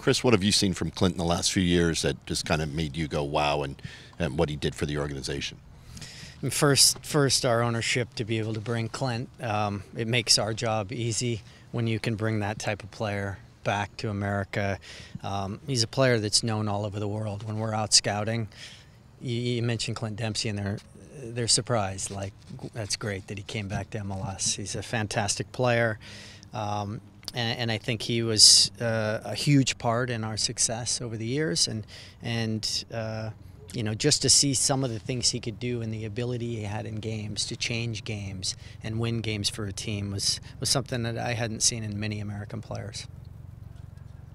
Chris, what have you seen from Clint in the last few years that just kind of made you go wow, and what he did for the organization? First, our ownership to be able to bring Clint, it makes our job easy when you can bring that type of player back to America. He's a player that's known all over the world. When we're out scouting, you mentioned Clint Dempsey, and they're surprised. Like, that's great that he came back to MLS. He's a fantastic player. And I think he was a huge part in our success over the years, and you know, just to see some of the things he could do and the ability he had in games to change games and win games for a team was something that I hadn't seen in many American players.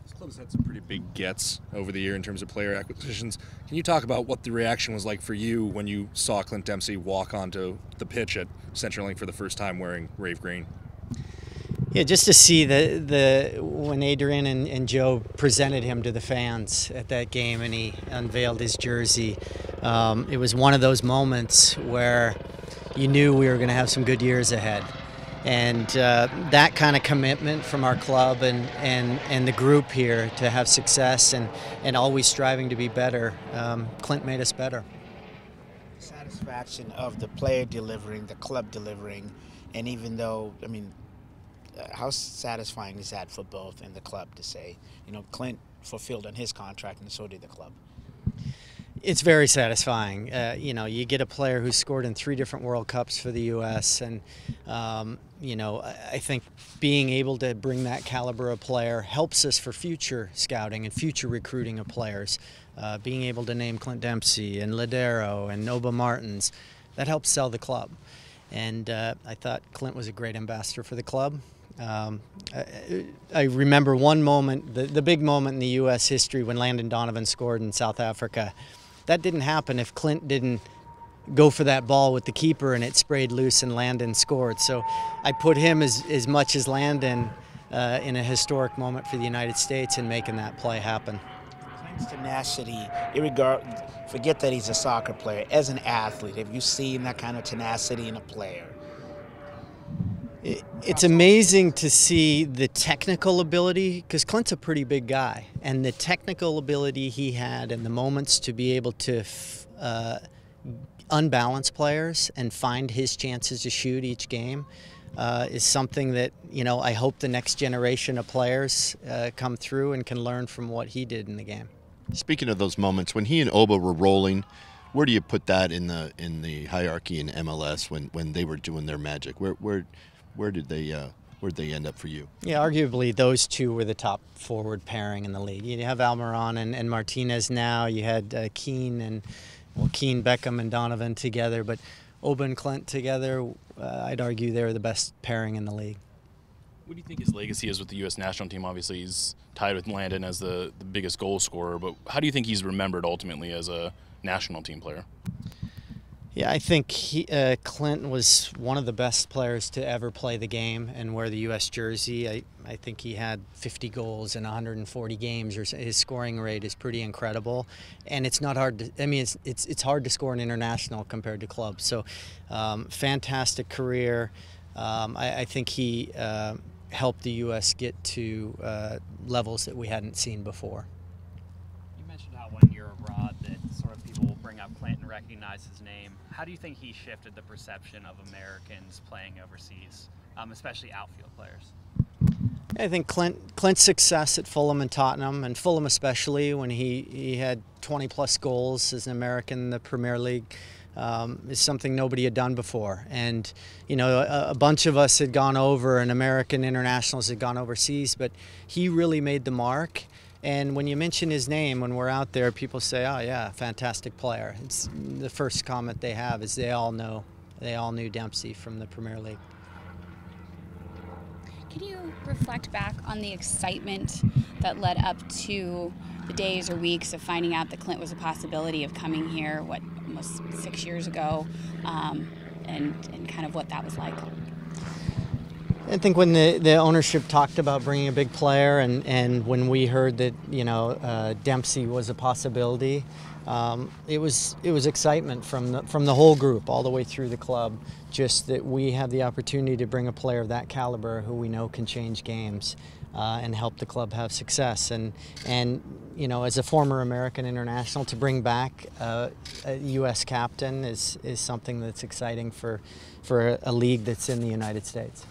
This club's had some pretty big gets over the year in terms of player acquisitions. Can you talk about what the reaction was like for you when you saw Clint Dempsey walk onto the pitch at CenturyLink for the first time wearing Rave Green? Yeah, just to see when Adrian and Joe presented him to the fans at that game and he unveiled his jersey, it was one of those moments where you knew we were going to have some good years ahead. And that kind of commitment from our club and the group here to have success and always striving to be better, Clint made us better. Satisfaction of the player delivering, the club delivering, and even though, I mean, how satisfying is that for both and the club to say, you know, Clint fulfilled on his contract and so did the club? It's very satisfying. You know, you get a player who scored in 3 different World Cups for the U.S. and, you know, I think being able to bring that caliber of player helps us for future scouting and future recruiting of players. Being able to name Clint Dempsey and Ladero and Noba Martins, that helps sell the club. And I thought Clint was a great ambassador for the club. I remember one moment, the big moment in the U.S. history when Landon Donovan scored in South Africa. That didn't happen if Clint didn't go for that ball with the keeper and it sprayed loose and Landon scored. So I put him as much as Landon in a historic moment for the United States in making that play happen. Clint's tenacity, forget that he's a soccer player. As an athlete, have you seen that kind of tenacity in a player? It's amazing to see the technical ability, because Clint's a pretty big guy, and the technical ability he had and the moments to be able to unbalance players and find his chances to shoot each game is something that, you know, I hope the next generation of players come through and can learn from what he did in the game. Speaking of those moments, when he and Oba were rolling, where do you put that in the hierarchy in MLS when they were doing their magic? Where did they end up for you? Yeah, arguably those two were the top forward pairing in the league. You have Almiron and Martinez now. You had Keane, Beckham, and Donovan together. But Oba and Clint together, I'd argue they're the best pairing in the league. What do you think his legacy is with the U.S. national team? Obviously, he's tied with Landon as the biggest goal scorer. But how do you think he's remembered ultimately as a national team player? Yeah, I think Clint was one of the best players to ever play the game and wear the U.S. jersey. I think he had 50 goals in 140 games. His scoring rate is pretty incredible, and it's not hard to. I mean, it's hard to score an international compared to clubs. So, fantastic career. I think he helped the U.S. get to levels that we hadn't seen before. You mentioned how when you're abroad that sort of people will bring up Clint and recognize his name. How do you think he shifted the perception of Americans playing overseas, especially outfield players? I think Clint's success at Fulham and Tottenham, and Fulham especially, when he had 20-plus goals as an American in the Premier League, is something nobody had done before. And, you know, a bunch of us had gone over, and American internationals had gone overseas, but he really made the mark. And when you mention his name, when we're out there, people say, "Oh yeah, fantastic player." It's the first comment they have is they all knew Dempsey from the Premier League. Can you reflect back on the excitement that led up to the days or weeks of finding out that Clint was a possibility of coming here, almost 6 years ago, and kind of what that was like? I think when the ownership talked about bringing a big player, and when we heard that, you know, Dempsey was a possibility, it was excitement from the whole group all the way through the club, just that we have the opportunity to bring a player of that caliber who we know can change games and help the club have success. And you know, as a former American international, to bring back a U.S. captain is something that's exciting for a league that's in the United States.